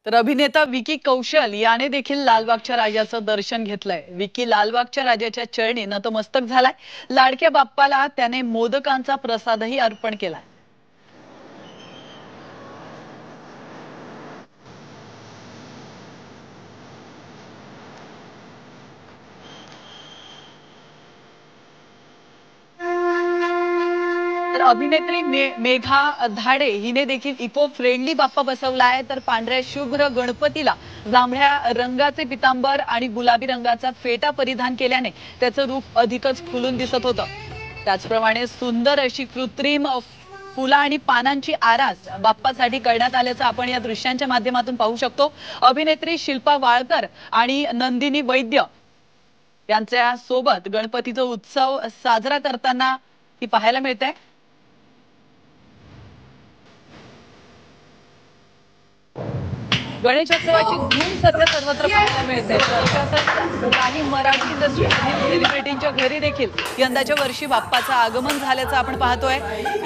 तर अभिनेता विकी कौशल याने देखील लालबागच्या राजाचं दर्शन घेतलंय। विकी लालबागच्या राजाच्या चरणी नतमस्तक झालाय। लाडक्या बाप्पाला त्याने मोदकांचा प्रसादही अर्पण केलाय। तर अभिनेत्री मेघा धाडे हिने देखील इको फ्रेंडली बाप्पा बसवलाय। तर पांढऱ्या शुभ्र गणपतीला जांभळ्या रंगाचे पितांबर आणि गुलाबी रंगाचा फेटा परिधान केल्याने त्याचं रूप अधिकच खुलून दिसत होतं। त्याचप्रमाणे सुंदर अशी कृत्रिम फुलं आणि पानांची आरास बाप्पासाठी करण्यात आल्याचं आपण या दृश्यांच्या माध्यमातून पाहू शकतो। अभिनेत्री शिल्पा वाळकर आणि नंदिनी वैद्य यांच्या सोबत गणपतीचा उत्सव साजरा करताना ती पाहायला मिळते। गणेशोत्सवाची धूम सध्या सर्वत्र पाहायला मिळते। काही मराठी सेलिब्रिटींच्या घरी देखील यंदाच्या वर्षी बाप्पाचं आगमन झाल्याचं आपण पाहतोय।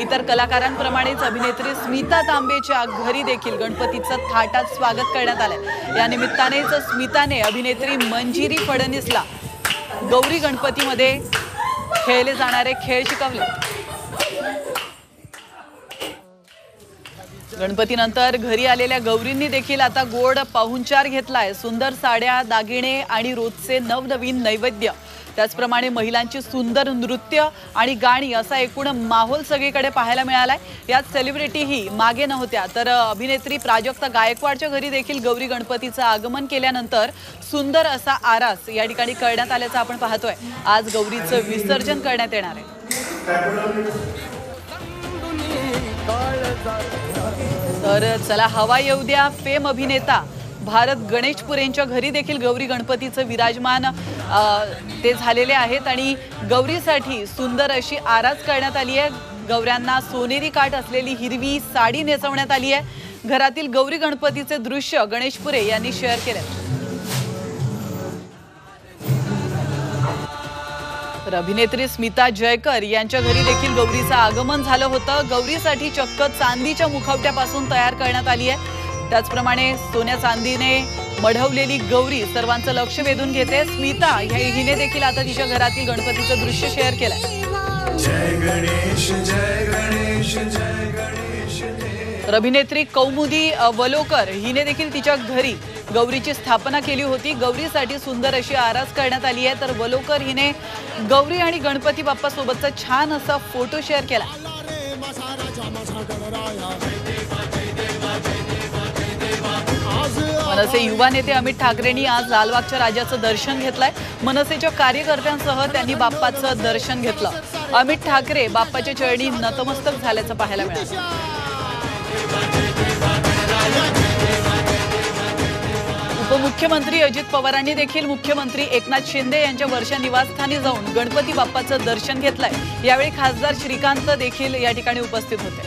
इतर कलाकारांप्रमाणेच अभिनेत्री स्मिता तांबेच्या घरी देखील गणपतीचं थाटात स्वागत करण्यात आलंय। या निमित्तानेच स्मिताने अभिनेत्री मंजिरी फडणवीसला गौरी गणपतीमध्ये खेळले जाणारे खेळ शिकवले। गणपतीनंतर घरी आलेल्या गौरींनी देखील आता गोड पाहुणचार घेतलाय। सुंदर साड्या, दागिने आणि रोजचे नवनवीन नैवेद्य, त्याचप्रमाणे महिलांची सुंदर नृत्य आणि गाणी असा एकूण माहोल सगळीकडे पाहायला मिळालाय। यात सेलिब्रिटीही मागे नव्हत्या। तर अभिनेत्री प्राजक्ता गायकवाडच्या घरी देखील गौरी गणपतीचं आगमन केल्यानंतर सुंदर असा आरास या ठिकाणी करण्यात आल्याचं आपण पाहतोय। आज गौरीचं विसर्जन करण्यात येणार आहे। तर चला हवा येऊ द्या फेम अभिनेता भारत गणेशपुरेंच्या घरी देखील गौरी गणपतीचं विराजमान ते झालेले आहेत आणि गौरीसाठी सुंदर अशी आरास करण्यात आली आहे। गौऱ्यांना सोनेरी काठ असलेली हिरवी साडी नेसवण्यात आली आहे। घरातील गौरी गणपतीचे दृश्य गणेशपुरे यांनी शेअर केले। तर अभिनेत्री स्मिता जयकर यांच्या घरी देखील गौरीचं आगमन झालं होतं। गौरीसाठी चक्क चांदीच्या मुखवट्यापासून तयार करण्यात आली आहे। त्याचप्रमाणे सोन्या चांदीने मढवलेली गौरी सर्वांचं लक्ष वेधून घेते। स्मिता हिने देखील आता तिच्या घरातील गणपतीचं दृश्य शेअर केलंय। जय गणेश जय गणेश जय गणेश। तर अभिनेत्री कौमुदी वलोकर हिने देखील तिच्या घरी गौरीची स्थापना केली होती। गौरीसाठी सुंदर अशी आरास करण्यात आली आहे। तर वलोकर हिने गौरी आणि गणपती बाप्पा सोबतचा छान असा फोटो शेअर केला। मनसे युवा नेते अमित ठाकरेंनी आज लालबागच्या राजाचं दर्शन घेतलंय। मनसेच्या कार्यकर्त्यांसह त्यांनी बाप्पाचं दर्शन घेतलं। अमित ठाकरे बाप्पाच्या चरणी नतमस्तक झाल्याचं पाहायला मिळालं। उपमुख्यमंत्री अजित पवारांनी देखील मुख्यमंत्री एकनाथ शिंदे यांच्या वर्षा निवासस्थानी जाऊन गणपती बाप्पाचं दर्शन घेतलंय। यावेळी खासदार श्रीकांत देखील या ठिकाणी उपस्थित होते।